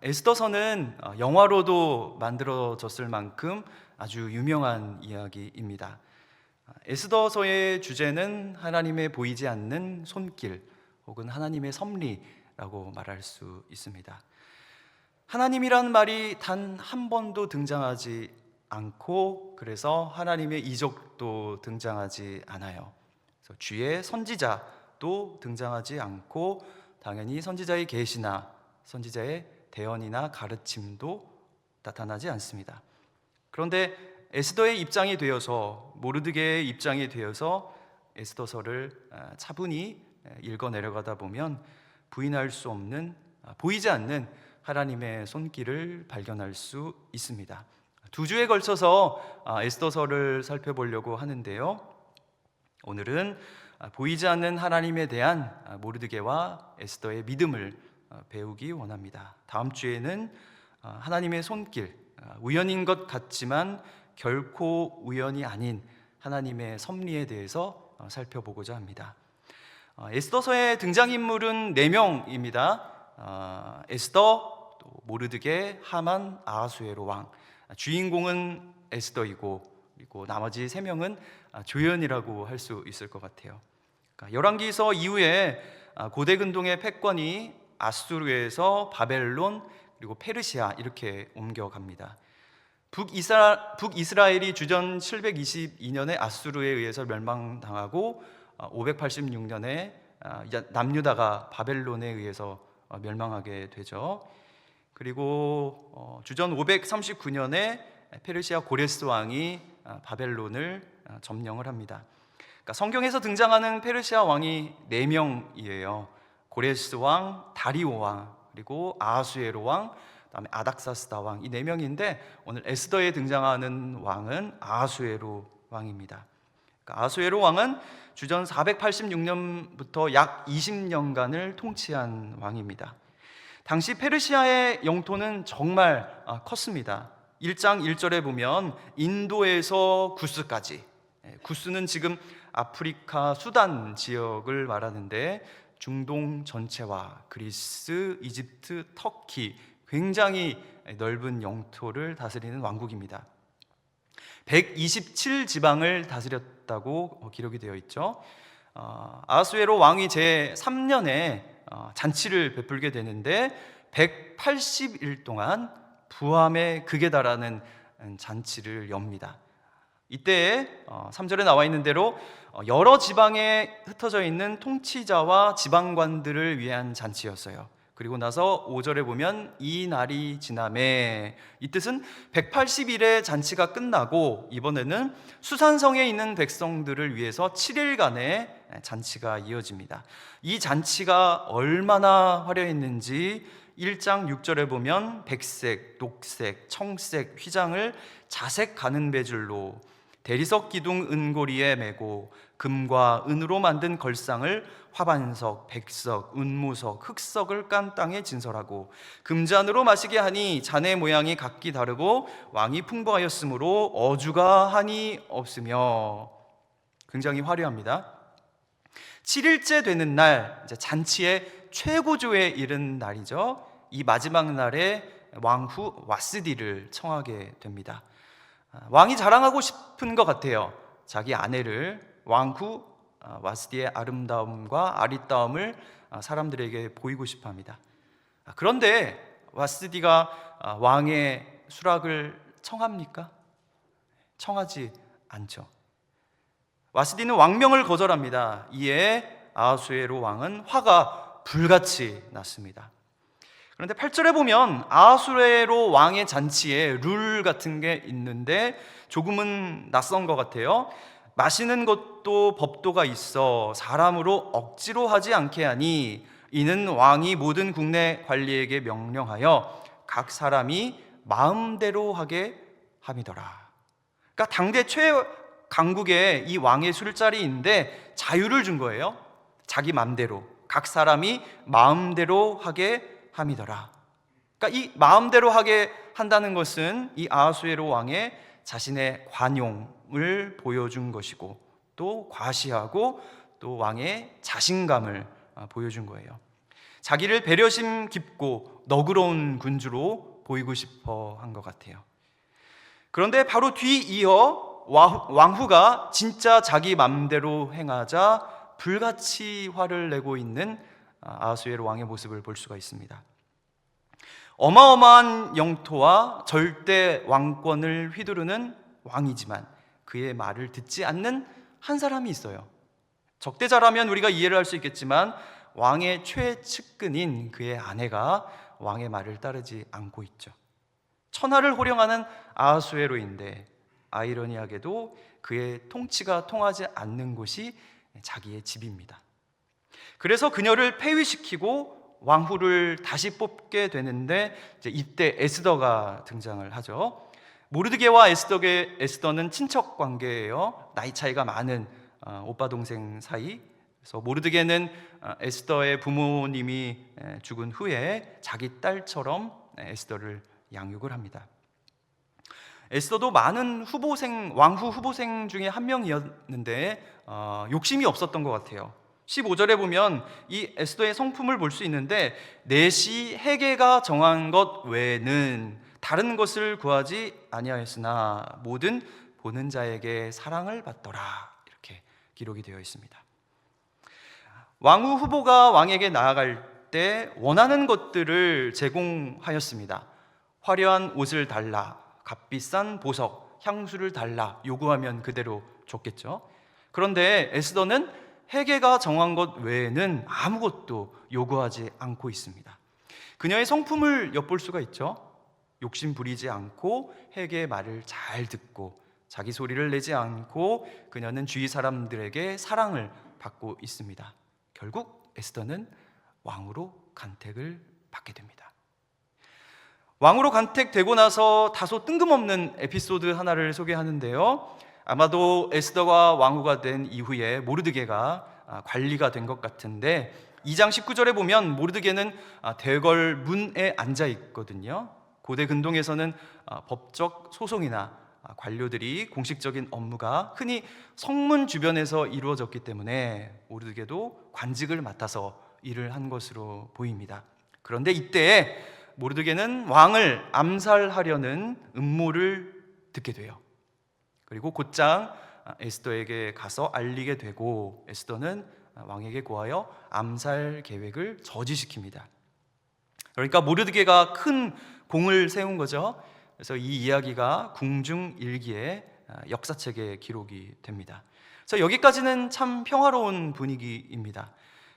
에스더서는 영화로도 만들어졌을 만큼 아주 유명한 이야기입니다. 에스더서의 주제는 하나님의 보이지 않는 손길 혹은 하나님의 섭리라고 말할 수 있습니다. 하나님이라는 말이 단 한 번도 등장하지 않고, 그래서 하나님의 이적도 등장하지 않아요. 그래서 주의 선지자도 등장하지 않고, 당연히 선지자의 계시나 선지자의 대언이나 가르침도 나타나지 않습니다. 그런데 에스더의 입장이 되어서, 모르드게의 입장이 되어서 에스더서를 차분히 읽어 내려가다 보면 부인할 수 없는, 보이지 않는 하나님의 손길을 발견할 수 있습니다. 두 주에 걸쳐서 에스더서를 살펴보려고 하는데요, 오늘은 보이지 않는 하나님에 대한 모르드게와 에스더의 믿음을 배우기 원합니다. 다음 주에는 하나님의 손길, 우연인 것 같지만 결코 우연이 아닌 하나님의 섭리에 대해서 살펴보고자 합니다. 에스더서의 등장인물은 4명입니다. 에스더, 또 모르드게, 하만, 아하수에로 왕. 주인공은 에스더이고, 그리고 나머지 3명은 조연이라고 할 수 있을 것 같아요. 열왕기서 이후에 고대 근동의 패권이 아수르에서 바벨론, 그리고 페르시아 이렇게 옮겨갑니다. 북이스라엘이 주전 722년에 아수르에 의해서 멸망당하고 586년에 남유다가 바벨론에 의해서 멸망하게 되죠. 그리고 주전 539년에 페르시아 고레스 왕이 바벨론을 점령을 합니다. 그러니까 성경에서 등장하는 페르시아 왕이 4명이에요. 고레스 왕, 다리오 왕, 그리고 아하수에로 왕, 그다음에 아닥사스다 왕, 이 4명인데 오늘 에스더에 등장하는 왕은 아하수에로 왕입니다. 그러니까 아하수에로 왕은 주전 486년부터 약 20년간을 통치한 왕입니다. 당시 페르시아의 영토는 정말 컸습니다. 1장 1절에 보면 인도에서 구스까지, 구스는 지금 아프리카 수단 지역을 말하는데 중동 전체와 그리스, 이집트, 터키, 굉장히 넓은 영토를 다스리는 왕국입니다. 127지방을 다스렸다고 기록이 되어 있죠. 아하수에로 왕이 제3년에 잔치를 베풀게 되는데 180일 동안 부함의 극에 달하는 잔치를 엽니다. 이때 3절에 나와 있는 대로 여러 지방에 흩어져 있는 통치자와 지방관들을 위한 잔치였어요. 그리고 나서 5절에 보면 이 날이 지나매, 이 뜻은 180일의 잔치가 끝나고 이번에는 수산성에 있는 백성들을 위해서 7일간의 잔치가 이어집니다. 이 잔치가 얼마나 화려했는지 1장 6절에 보면 백색, 녹색, 청색 휘장을 자색 가는 배줄로 대리석 기둥 은고리에 메고 금과 은으로 만든 걸상을 화반석, 백석, 은무석, 흑석을 깐 땅에 진설하고 금잔으로 마시게 하니 잔의 모양이 각기 다르고 왕이 풍부하였으므로 어주가 한이 없으며, 굉장히 화려합니다. 7일째 되는 날, 이제 잔치의 최고조에 이른 날이죠. 이 마지막 날에 왕후 와스디를 청하게 됩니다. 왕이 자랑하고 싶은 것 같아요. 자기 아내를, 왕후 와스디의 아름다움과 아리따움을 사람들에게 보이고 싶어 합니다. 그런데 와스디가 왕의 수락을 청합니까? 청하지 않죠. 와스디는 왕명을 거절합니다. 이에 아하수에로 왕은 화가 불같이 났습니다. 그런데 8절에 보면 아하수에로 왕의 잔치에 룰 같은 게 있는데 조금은 낯선 것 같아요. 마시는 것도 법도가 있어 사람으로 억지로 하지 않게 하니 이는 왕이 모든 국내 관리에게 명령하여 각 사람이 마음대로 하게 함이더라. 그러니까 당대 최강국의 이 왕의 술자리인데 자유를 준 거예요. 자기 마음대로, 각 사람이 마음대로 하게 함이더라. 그러니까 이 마음대로 하게 한다는 것은 이 아하수에로 왕의 자신의 관용을 보여준 것이고, 또 과시하고 또 왕의 자신감을 보여준 거예요. 자기를 배려심 깊고 너그러운 군주로 보이고 싶어 한 것 같아요. 그런데 바로 뒤이어 왕후가 진짜 자기 맘대로 행하자 불같이 화를 내고 있는 아하수에로 왕의 모습을 볼 수가 있습니다. 어마어마한 영토와 절대 왕권을 휘두르는 왕이지만 그의 말을 듣지 않는 한 사람이 있어요. 적대자라면 우리가 이해를 할 수 있겠지만 왕의 최측근인 그의 아내가 왕의 말을 따르지 않고 있죠. 천하를 호령하는 아하수에로인데 아이러니하게도 그의 통치가 통하지 않는 곳이 자기의 집입니다. 그래서 그녀를 폐위시키고 왕후를 다시 뽑게 되는데, 이때 에스더가 등장을 하죠. 모르드게와 에스더는 친척 관계예요. 나이 차이가 많은 오빠 동생 사이. 그래서 모르드게는 에스더의 부모님이 죽은 후에 자기 딸처럼 에스더를 양육을 합니다. 에스더도 많은 왕후 후보생 중에 한 명이었는데 욕심이 없었던 것 같아요. 15절에 보면 이 에스더의 성품을 볼 수 있는데, 내시 헤게가 정한 것 외에는 다른 것을 구하지 아니하였으나 모든 보는 자에게 사랑을 받더라, 이렇게 기록이 되어 있습니다. 왕후 후보가 왕에게 나아갈 때 원하는 것들을 제공하였습니다. 화려한 옷을 달라, 값비싼 보석, 향수를 달라 요구하면 그대로 줬겠죠. 그런데 에스더는 헤게가 정한 것 외에는 아무것도 요구하지 않고 있습니다. 그녀의 성품을 엿볼 수가 있죠. 욕심 부리지 않고 헤게의 말을 잘 듣고 자기 소리를 내지 않고 그녀는 주위 사람들에게 사랑을 받고 있습니다. 결국 에스더는 왕으로 간택을 받게 됩니다. 왕으로 간택되고 나서 다소 뜬금없는 에피소드 하나를 소개하는데요, 아마도 에스더가 왕후가 된 이후에 모르드게가 관리가 된 것 같은데, 2장 19절에 보면 모르드게는 대궐 문에 앉아 있거든요. 고대 근동에서는 법적 소송이나 관료들이 공식적인 업무가 흔히 성문 주변에서 이루어졌기 때문에 모르드게도 관직을 맡아서 일을 한 것으로 보입니다. 그런데 이때 모르드게는 왕을 암살하려는 음모를 듣게 돼요. 그리고 곧장 에스더에게 가서 알리게 되고, 에스더는 왕에게 고하여 암살 계획을 저지시킵니다. 그러니까 모르드게가 큰 공을 세운 거죠. 그래서 이 이야기가 궁중일기의 역사책에 기록이 됩니다. 그래서 여기까지는 참 평화로운 분위기입니다.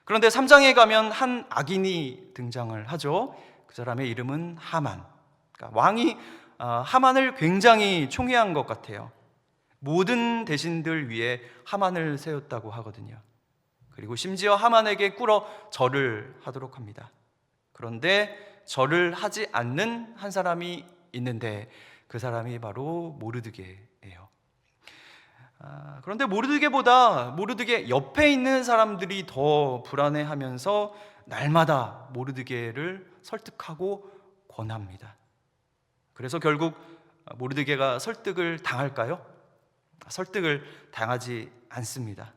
그런데 3장에 가면 한 악인이 등장을 하죠. 그 사람의 이름은 하만. 그러니까 왕이 하만을 굉장히 총애한 것 같아요. 모든 대신들 위에 하만을 세웠다고 하거든요. 그리고 심지어 하만에게 꿇어 절을 하도록 합니다. 그런데 절을 하지 않는 한 사람이 있는데 그 사람이 바로 모르드게예요. 그런데 모르드게 옆에 있는 사람들이 더 불안해하면서 날마다 모르드게를 설득하고 권합니다. 그래서 결국 모르드게가 설득을 당할까요? 설득을 당하지 않습니다.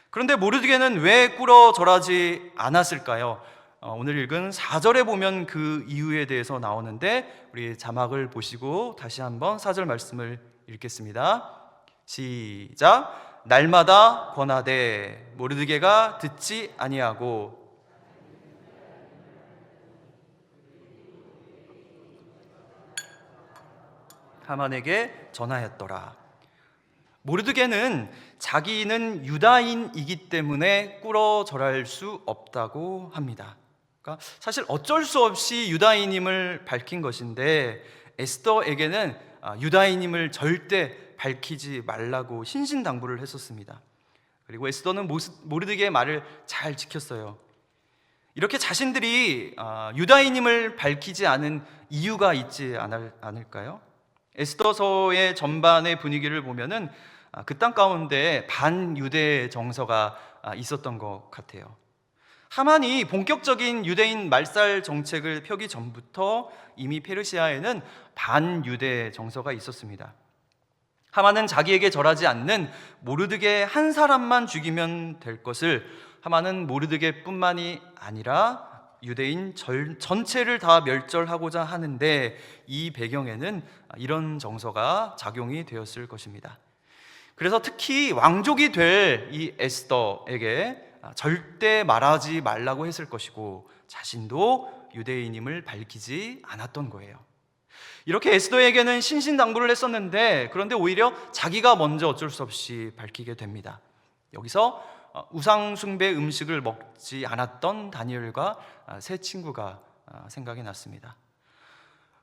그런데 모르드게는 왜 꿇어 절하지 않았을까요? 오늘 읽은 4절에 보면 그 이유에 대해서 나오는데, 우리 자막을 보시고 다시 한번 4절 말씀을 읽겠습니다. 시작. 날마다 권하되 모르드게가 듣지 아니하고 하만에게 전하였더라. 모르드게는 자기는 유다인이기 때문에 꿇어 절할 수 없다고 합니다. 그러니까 사실 어쩔 수 없이 유다인임을 밝힌 것인데, 에스더에게는 유다인임을 절대 밝히지 말라고 신신당부를 했었습니다. 그리고 에스더는 모르드게의 말을 잘 지켰어요. 이렇게 자신들이 유다인임을 밝히지 않은 이유가 있지 않을까요? 에스더서의 전반의 분위기를 보면은 그 땅 가운데 반유대 정서가 있었던 것 같아요. 하만이 본격적인 유대인 말살 정책을 펴기 전부터 이미 페르시아에는 반유대 정서가 있었습니다. 하만은 자기에게 절하지 않는 모르드게 한 사람만 죽이면 될 것을 하만은 모르드게뿐만이 아니라 유대인 전체를 다 멸절하고자 하는데, 이 배경에는 이런 정서가 작용이 되었을 것입니다. 그래서 특히 왕족이 될 이 에스더에게 절대 말하지 말라고 했을 것이고, 자신도 유대인임을 밝히지 않았던 거예요. 이렇게 에스더에게는 신신당부를 했었는데, 그런데 오히려 자기가 먼저 어쩔 수 없이 밝히게 됩니다. 여기서 우상 숭배 음식을 먹지 않았던 다니엘과 세 친구가 생각이 났습니다.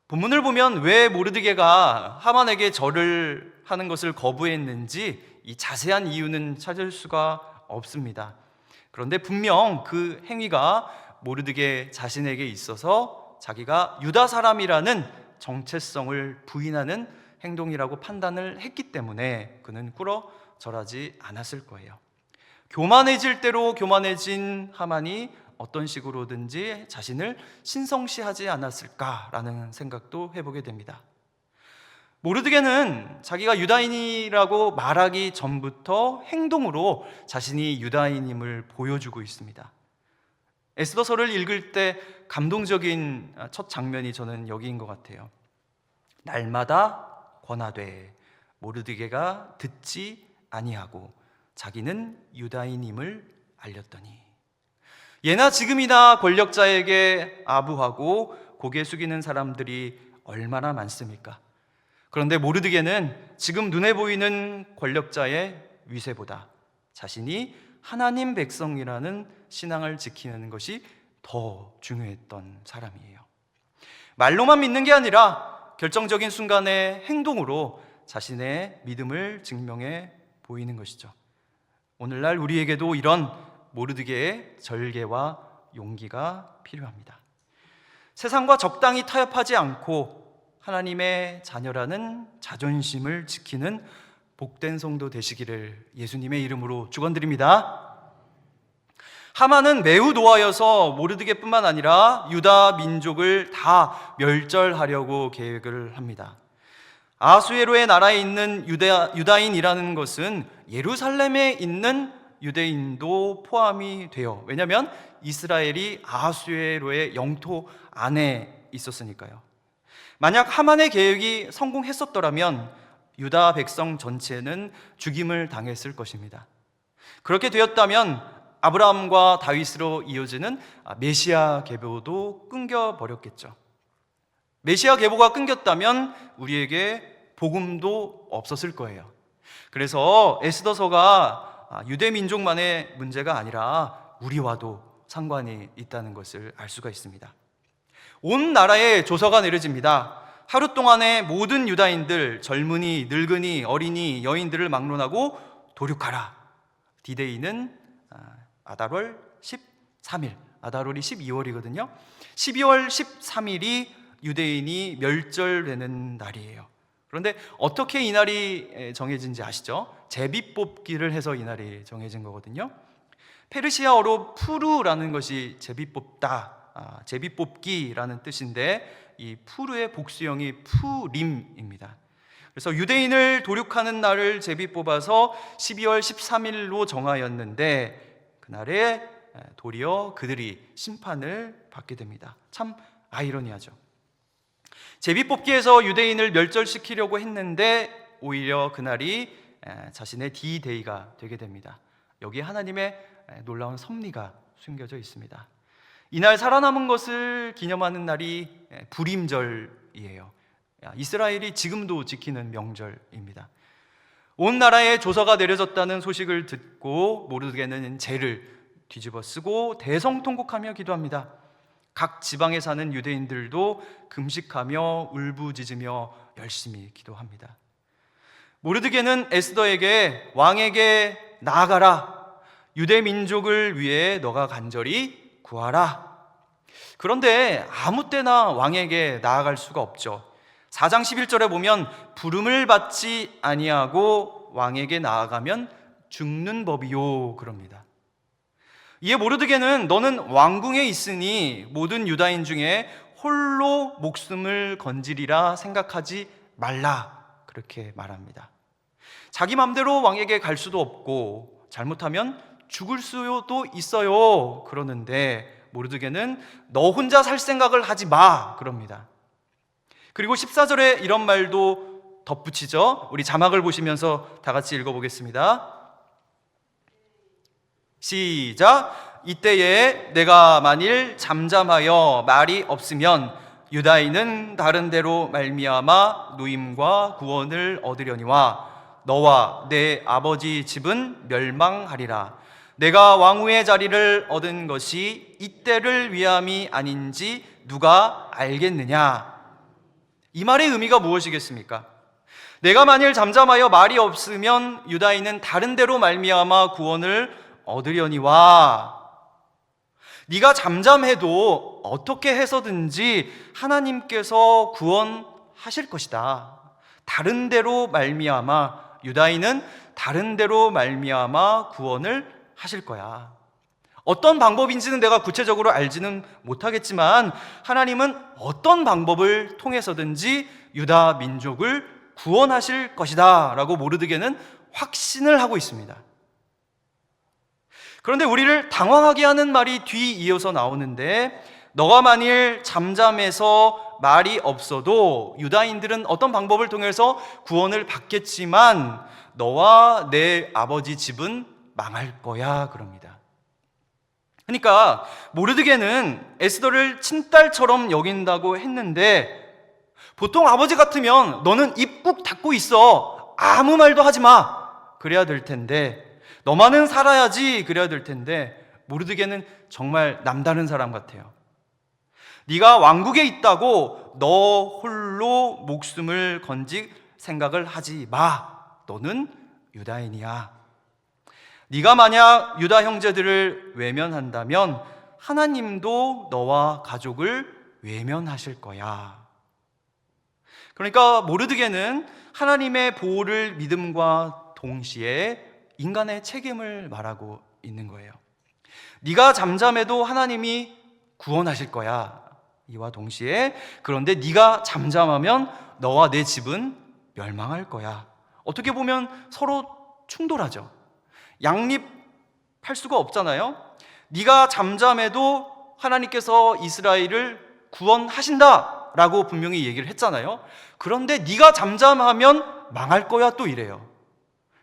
본문을 보면 왜 모르드게가 하만에게 절을 하는 것을 거부했는지 이 자세한 이유는 찾을 수가 없습니다. 그런데 분명 그 행위가 모르드게 자신에게 있어서 자기가 유다 사람이라는 정체성을 부인하는 행동이라고 판단을 했기 때문에 그는 꿇어 절하지 않았을 거예요. 교만해질 대로 교만해진 하만이 어떤 식으로든지 자신을 신성시하지 않았을까라는 생각도 해보게 됩니다. 모르드게는 자기가 유다인이라고 말하기 전부터 행동으로 자신이 유다인임을 보여주고 있습니다. 에스더서를 읽을 때 감동적인 첫 장면이 저는 여기인 것 같아요. 날마다 권하되 모르드게가 듣지 아니하고 자기는 유다인임을 알렸더니. 예나 지금이나 권력자에게 아부하고 고개 숙이는 사람들이 얼마나 많습니까? 그런데 모르드게는 지금 눈에 보이는 권력자의 위세보다 자신이 하나님 백성이라는 신앙을 지키는 것이 더 중요했던 사람이에요. 말로만 믿는 게 아니라 결정적인 순간의 행동으로 자신의 믿음을 증명해 보이는 것이죠. 오늘날 우리에게도 이런 모르드게의 절개와 용기가 필요합니다. 세상과 적당히 타협하지 않고 하나님의 자녀라는 자존심을 지키는 복된 성도 되시기를 예수님의 이름으로 축원드립니다. 하만은 매우 노하여서 모르드게뿐만 아니라 유다 민족을 다 멸절하려고 계획을 합니다. 아하수에로의 나라에 있는 유다인이라는 것은 예루살렘에 있는 유대인도 포함이 돼요. 왜냐하면 이스라엘이 아하수에로의 영토 안에 있었으니까요. 만약 하만의 계획이 성공했었더라면 유다 백성 전체는 죽임을 당했을 것입니다. 그렇게 되었다면 아브라함과 다윗으로 이어지는 메시아 계보도 끊겨버렸겠죠. 메시아 계보가 끊겼다면 우리에게 복음도 없었을 거예요. 그래서 에스더서가 유대 민족만의 문제가 아니라 우리와도 상관이 있다는 것을 알 수가 있습니다. 온 나라에 조서가 내려집니다. 하루 동안에 모든 유다인들, 젊은이, 늙은이, 어린이, 여인들을 막론하고 도륙하라. 디데이는 아달월 13일, 아달월이 12월이거든요. 12월 13일이 유대인이 멸절되는 날이에요. 그런데 어떻게 이 날이 정해진지 아시죠? 제비뽑기를 해서 이 날이 정해진 거거든요. 페르시아어로 푸르라는 것이 제비뽑다, 제비뽑기라는 뜻인데 이 푸르의 복수형이 푸림입니다. 그래서 유대인을 도륙하는 날을 제비뽑아서 12월 13일로 정하였는데 그날에 도리어 그들이 심판을 받게 됩니다. 참 아이러니하죠. 제비뽑기에서 유대인을 멸절시키려고 했는데 오히려 그날이 자신의 D-Day가 되게 됩니다. 여기에 하나님의 놀라운 섭리가 숨겨져 있습니다. 이날 살아남은 것을 기념하는 날이 불임절이에요. 이스라엘이 지금도 지키는 명절입니다. 온 나라에 조서가 내려졌다는 소식을 듣고 모르드게는 재를 뒤집어 쓰고 대성통곡하며 기도합니다. 각 지방에 사는 유대인들도 금식하며 울부짖으며 열심히 기도합니다. 모르드게는 에스더에게 왕에게 나아가라. 유대 민족을 위해 너가 간절히 구하라. 그런데 아무 때나 왕에게 나아갈 수가 없죠. 4장 11절에 보면 부름을 받지 아니하고 왕에게 나아가면 죽는 법이요 그럽니다. 이에 모르드게는 너는 왕궁에 있으니 모든 유다인 중에 홀로 목숨을 건지리라 생각하지 말라 그렇게 말합니다. 자기 맘대로 왕에게 갈 수도 없고 잘못하면 죽을 수도 있어요. 그러는데 모르드게는 너 혼자 살 생각을 하지 마 그럽니다. 그리고 14절에 이런 말도 덧붙이죠. 우리 자막을 보시면서 다 같이 읽어보겠습니다. 시작. 이때에 내가 만일 잠잠하여 말이 없으면 유다인은 다른 데로 말미암아 누임과 구원을 얻으려니와 너와 내 아버지 집은 멸망하리라. 내가 왕후의 자리를 얻은 것이 이때를 위함이 아닌지 누가 알겠느냐? 이 말의 의미가 무엇이겠습니까? 내가 만일 잠잠하여 말이 없으면 유다인은 다른 데로 말미암아 구원을 얻으려니와 네가 잠잠해도 어떻게 해서든지 하나님께서 구원하실 것이다. 다른 데로 말미암아 유다인은 다른 데로 말미암아 구원을 하실 거야. 어떤 방법인지는 내가 구체적으로 알지는 못하겠지만 하나님은 어떤 방법을 통해서든지 유다 민족을 구원하실 것이다 라고 모르드게는 확신을 하고 있습니다. 그런데 우리를 당황하게 하는 말이 뒤이어서 나오는데 너가 만일 잠잠해서 말이 없어도 유다인들은 어떤 방법을 통해서 구원을 받겠지만 너와 내 아버지 집은 망할 거야 그럽니다. 그러니까 모르드게는 에스더를 친딸처럼 여긴다고 했는데 보통 아버지 같으면 너는 입 꾹 닫고 있어. 아무 말도 하지 마. 그래야 될 텐데 너만은 살아야지 그래야 될 텐데 모르드게는 정말 남다른 사람 같아요. 네가 왕국에 있다고 너 홀로 목숨을 건질 생각을 하지 마. 너는 유다인이야. 네가 만약 유다 형제들을 외면한다면 하나님도 너와 가족을 외면하실 거야. 그러니까 모르드게는 하나님의 보호를 믿음과 동시에 인간의 책임을 말하고 있는 거예요. 네가 잠잠해도 하나님이 구원하실 거야. 이와 동시에 그런데 네가 잠잠하면 너와 내 집은 멸망할 거야. 어떻게 보면 서로 충돌하죠. 양립할 수가 없잖아요. 네가 잠잠해도 하나님께서 이스라엘을 구원하신다라고 분명히 얘기를 했잖아요. 그런데 네가 잠잠하면 망할 거야 또 이래요.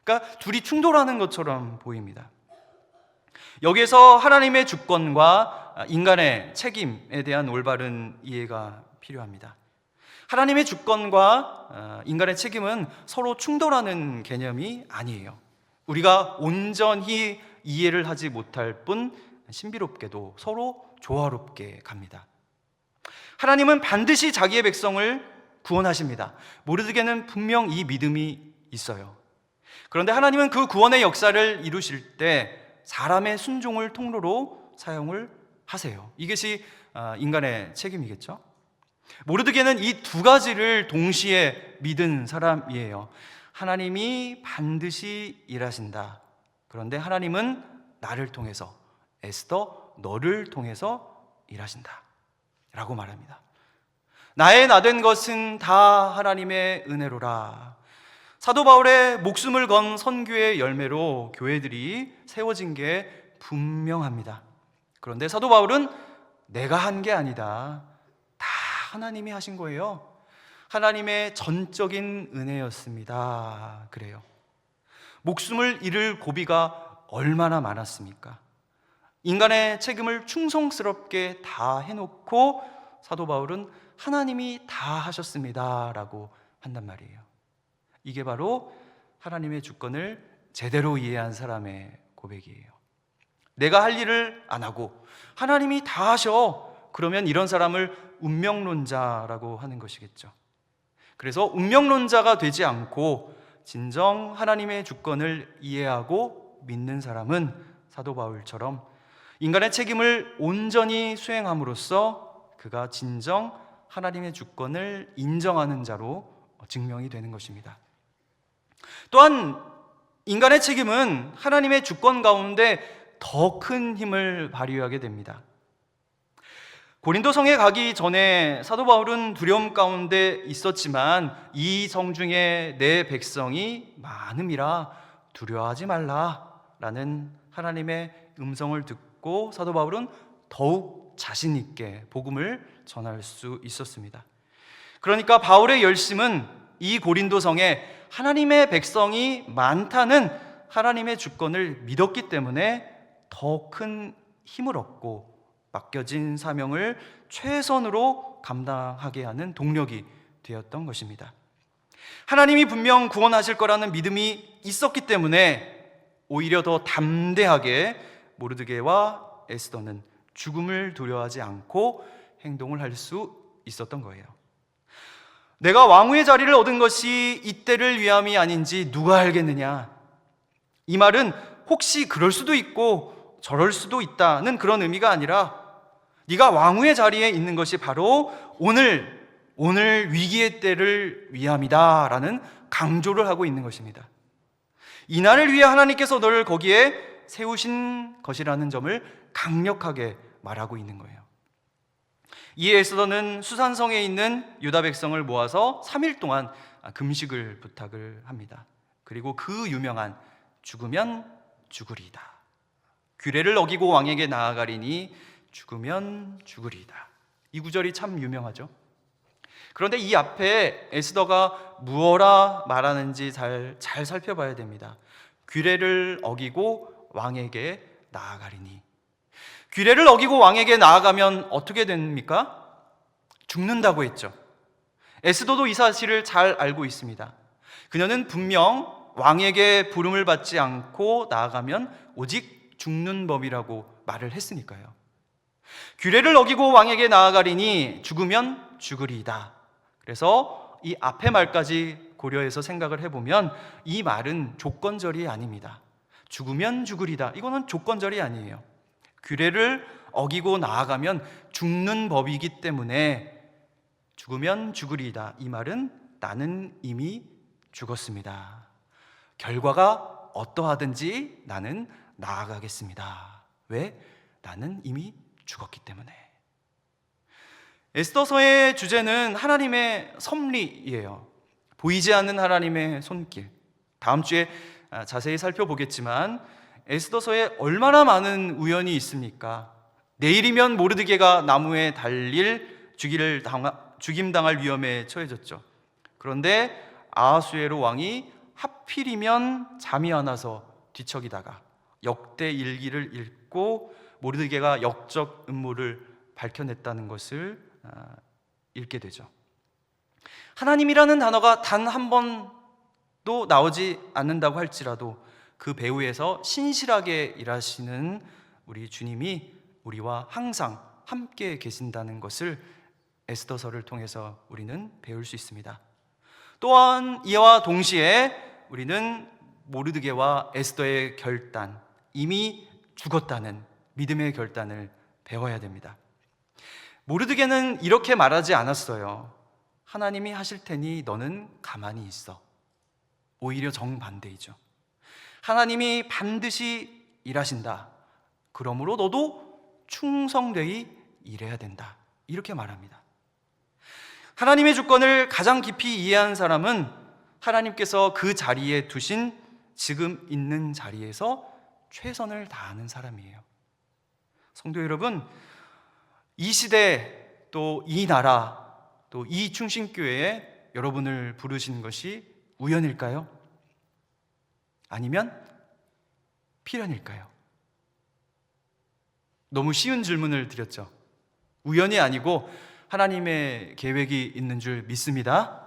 그러니까 둘이 충돌하는 것처럼 보입니다. 여기에서 하나님의 주권과 인간의 책임에 대한 올바른 이해가 필요합니다. 하나님의 주권과 인간의 책임은 서로 충돌하는 개념이 아니에요. 우리가 온전히 이해를 하지 못할 뿐 신비롭게도 서로 조화롭게 갑니다. 하나님은 반드시 자기의 백성을 구원하십니다. 모르드게는 분명 이 믿음이 있어요. 그런데 하나님은 그 구원의 역사를 이루실 때 사람의 순종을 통로로 사용을 하세요. 이것이 인간의 책임이겠죠. 모르드게는 이 두 가지를 동시에 믿은 사람이에요. 하나님이 반드시 일하신다. 그런데 하나님은 나를 통해서, 에스더 너를 통해서 일하신다 라고 말합니다. 나의 나된 것은 다 하나님의 은혜로라. 사도 바울의 목숨을 건 선교의 열매로 교회들이 세워진 게 분명합니다. 그런데 사도 바울은 내가 한 게 아니다. 다 하나님이 하신 거예요. 하나님의 전적인 은혜였습니다. 그래요. 목숨을 잃을 고비가 얼마나 많았습니까? 인간의 책임을 충성스럽게 다 해놓고 사도 바울은 하나님이 다 하셨습니다 라고 한단 말이에요. 이게 바로 하나님의 주권을 제대로 이해한 사람의 고백이에요. 내가 할 일을 안 하고 하나님이 다 하셔. 그러면 이런 사람을 운명론자라고 하는 것이겠죠. 그래서 운명론자가 되지 않고 진정 하나님의 주권을 이해하고 믿는 사람은 사도 바울처럼 인간의 책임을 온전히 수행함으로써 그가 진정 하나님의 주권을 인정하는 자로 증명이 되는 것입니다. 또한 인간의 책임은 하나님의 주권 가운데 더 큰 힘을 발휘하게 됩니다. 고린도 성에 가기 전에 사도 바울은 두려움 가운데 있었지만 이 성중에 내 백성이 많음이라 두려워하지 말라라는 하나님의 음성을 듣고 사도 바울은 더욱 자신 있게 복음을 전할 수 있었습니다. 그러니까 바울의 열심은 이 고린도 성에 하나님의 백성이 많다는 하나님의 주권을 믿었기 때문에 더 큰 힘을 얻고 맡겨진 사명을 최선으로 감당하게 하는 동력이 되었던 것입니다. 하나님이 분명 구원하실 거라는 믿음이 있었기 때문에 오히려 더 담대하게 모르드게와 에스더는 죽음을 두려워하지 않고 행동을 할 수 있었던 거예요. 내가 왕후의 자리를 얻은 것이 이때를 위함이 아닌지 누가 알겠느냐. 이 말은 혹시 그럴 수도 있고 저럴 수도 있다는 그런 의미가 아니라 네가 왕후의 자리에 있는 것이 바로 오늘 위기의 때를 위함이다 라는 강조를 하고 있는 것입니다. 이날을 위해 하나님께서 너를 거기에 세우신 것이라는 점을 강력하게 말하고 있는 거예요. 이에 에스더는 수산성에 있는 유다 백성을 모아서 3일 동안 금식을 부탁을 합니다. 그리고 그 유명한 죽으면 죽으리이다. 규례를 어기고 왕에게 나아가리니 죽으면 죽으리이다. 이 구절이 참 유명하죠. 그런데 이 앞에 에스더가 무엇라 말하는지 잘 살펴봐야 됩니다. 규례를 어기고 왕에게 나아가리니. 규례를 어기고 왕에게 나아가면 어떻게 됩니까? 죽는다고 했죠. 에스더도 이 사실을 잘 알고 있습니다. 그녀는 분명 왕에게 부름을 받지 않고 나아가면 오직 죽는 법이라고 말을 했으니까요. 규례를 어기고 왕에게 나아가리니 죽으면 죽으리이다. 그래서 이 앞의 말까지 고려해서 생각을 해보면 이 말은 조건절이 아닙니다. 죽으면 죽으리다. 이거는 조건절이 아니에요. 규례를 어기고 나아가면 죽는 법이기 때문에 죽으면 죽으리이다. 이 말은 나는 이미 죽었습니다. 결과가 어떠하든지 나는 나아가겠습니다. 왜? 나는 이미 죽었기 때문에. 에스더서의 주제는 하나님의 섭리이에요. 보이지 않는 하나님의 손길. 다음 주에 자세히 살펴보겠지만 에스더서에 얼마나 많은 우연이 있습니까? 내일이면 모르드게가 나무에 달릴 죽임당할 위험에 처해졌죠. 그런데 아하수에로 왕이 하필이면 잠이 안 와서 뒤척이다가 역대 일기를 읽고 모르드게가 역적 음모를 밝혀냈다는 것을 읽게 되죠. 하나님이라는 단어가 단 한 번도 나오지 않는다고 할지라도 그 배후에서 신실하게 일하시는 우리 주님이 우리와 항상 함께 계신다는 것을 에스더서를 통해서 우리는 배울 수 있습니다. 또한 이와 동시에 우리는 모르드게와 에스더의 결단, 이미 죽었다는 믿음의 결단을 배워야 됩니다. 모르드게는 이렇게 말하지 않았어요. 하나님이 하실 테니 너는 가만히 있어. 오히려 정반대이죠. 하나님이 반드시 일하신다. 그러므로 너도 충성되이 일해야 된다. 이렇게 말합니다. 하나님의 주권을 가장 깊이 이해한 사람은 하나님께서 그 자리에 두신 지금 있는 자리에서 최선을 다하는 사람이에요. 성도 여러분, 이 시대 또 이 나라 또 이 충신교회에 여러분을 부르시는 것이 우연일까요? 아니면 필연일까요? 너무 쉬운 질문을 드렸죠. 우연이 아니고 하나님의 계획이 있는 줄 믿습니다.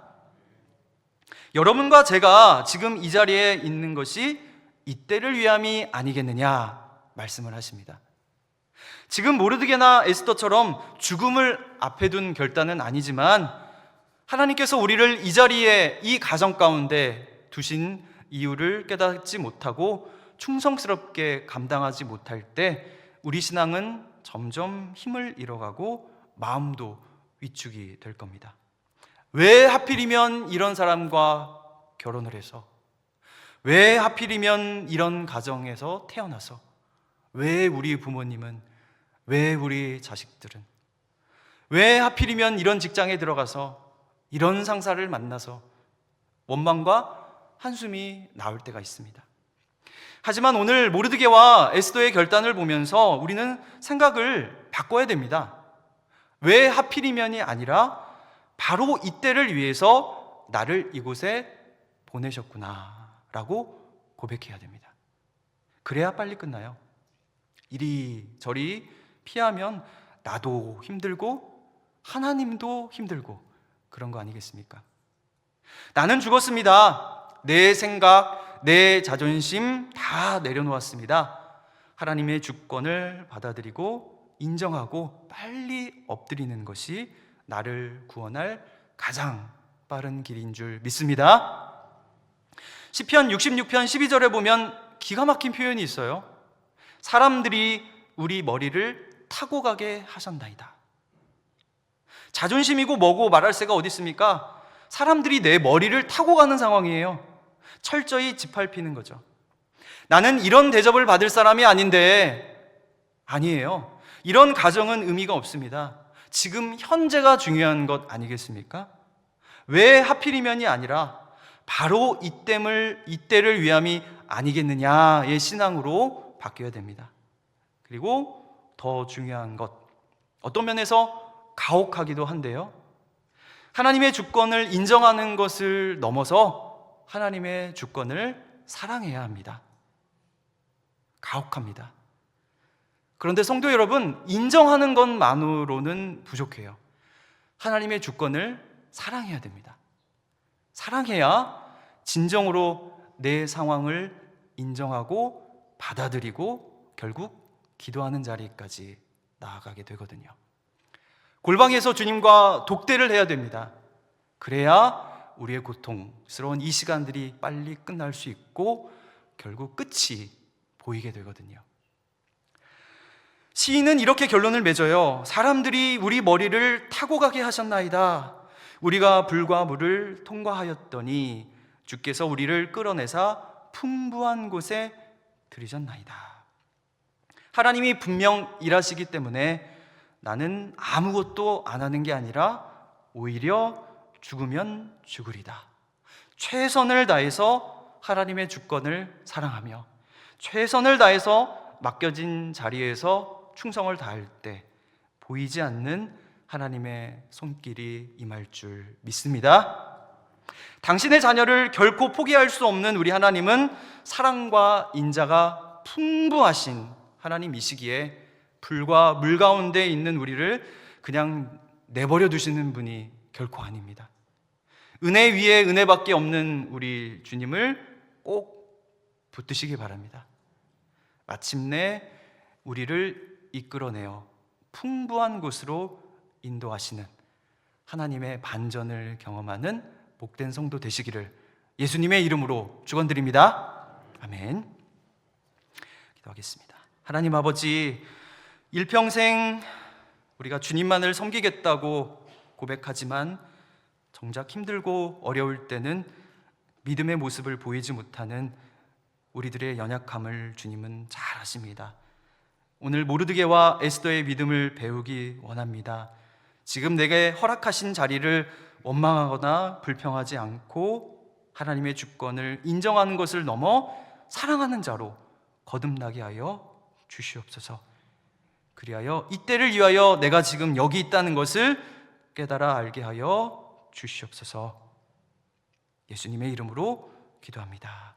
여러분과 제가 지금 이 자리에 있는 것이 이때를 위함이 아니겠느냐 말씀을 하십니다. 지금 모르드게나 에스더처럼 죽음을 앞에 둔 결단은 아니지만 하나님께서 우리를 이 자리에 이 가정 가운데 두신 이유를 깨닫지 못하고 충성스럽게 감당하지 못할 때 우리 신앙은 점점 힘을 잃어가고 마음도 위축이 될 겁니다. 왜 하필이면 이런 사람과 결혼을 해서, 왜 하필이면 이런 가정에서 태어나서, 왜 우리 부모님은, 왜 우리 자식들은, 왜 하필이면 이런 직장에 들어가서 이런 상사를 만나서 원망과 한숨이 나올 때가 있습니다. 하지만 오늘 모르드게와 에스더의 결단을 보면서 우리는 생각을 바꿔야 됩니다. 왜 하필이면이 아니라 바로 이때를 위해서 나를 이곳에 보내셨구나 라고 고백해야 됩니다. 그래야 빨리 끝나요. 이리저리 피하면 나도 힘들고 하나님도 힘들고 그런 거 아니겠습니까? 나는 죽었습니다. 내 생각, 내 자존심 다 내려놓았습니다. 하나님의 주권을 받아들이고 인정하고 빨리 엎드리는 것이 나를 구원할 가장 빠른 길인 줄 믿습니다. 시편 66편 12절에 보면 기가 막힌 표현이 있어요. 사람들이 우리 머리를 타고 가게 하셨나이다. 자존심이고 뭐고 말할 새가 어디 있습니까? 사람들이 내 머리를 타고 가는 상황이에요. 철저히 짓밟히는 거죠. 나는 이런 대접을 받을 사람이 아닌데, 아니에요. 이런 가정은 의미가 없습니다. 지금 현재가 중요한 것 아니겠습니까? 왜 하필이면이 아니라 바로 이때를 위함이 아니겠느냐의 신앙으로 바뀌어야 됩니다. 그리고 더 중요한 것, 어떤 면에서 가혹하기도 한데요, 하나님의 주권을 인정하는 것을 넘어서 하나님의 주권을 사랑해야 합니다. 가혹합니다. 그런데 성도 여러분, 인정하는 것만으로는 부족해요. 하나님의 주권을 사랑해야 됩니다. 사랑해야 진정으로 내 상황을 인정하고 받아들이고 결국 기도하는 자리까지 나아가게 되거든요. 골방에서 주님과 독대를 해야 됩니다. 그래야 우리의 고통스러운 이 시간들이 빨리 끝날 수 있고 결국 끝이 보이게 되거든요. 시인은 이렇게 결론을 맺어요. 사람들이 우리 머리를 타고 가게 하셨나이다. 우리가 불과 물을 통과하였더니 주께서 우리를 끌어내사 풍부한 곳에 들이셨나이다. 하나님이 분명 일하시기 때문에 나는 아무것도 안 하는 게 아니라 오히려 죽으면 죽으리다. 최선을 다해서 하나님의 주권을 사랑하며 최선을 다해서 맡겨진 자리에서 충성을 다할 때 보이지 않는 하나님의 손길이 임할 줄 믿습니다. 당신의 자녀를 결코 포기할 수 없는 우리 하나님은 사랑과 인자가 풍부하신 하나님이시기에 불과 물 가운데 있는 우리를 그냥 내버려 두시는 분이 결코 아닙니다. 은혜 위에 은혜밖에 없는 우리 주님을 꼭 붙드시기 바랍니다. 마침내 우리를 이끌어내어 풍부한 곳으로 인도하시는 하나님의 반전을 경험하는 복된 성도 되시기를 예수님의 이름으로 축원드립니다. 아멘. 기도하겠습니다. 하나님 아버지, 일평생 우리가 주님만을 섬기겠다고 고백하지만 정작 힘들고 어려울 때는 믿음의 모습을 보이지 못하는 우리들의 연약함을 주님은 잘 아십니다. 오늘 모르드게와 에스더의 믿음을 배우기 원합니다. 지금 내게 허락하신 자리를 원망하거나 불평하지 않고 하나님의 주권을 인정하는 것을 넘어 사랑하는 자로 거듭나게 하여 주시옵소서. 그리하여 이때를 위하여 내가 지금 여기 있다는 것을 깨달아 알게 하여 주시옵소서. 예수님의 이름으로 기도합니다.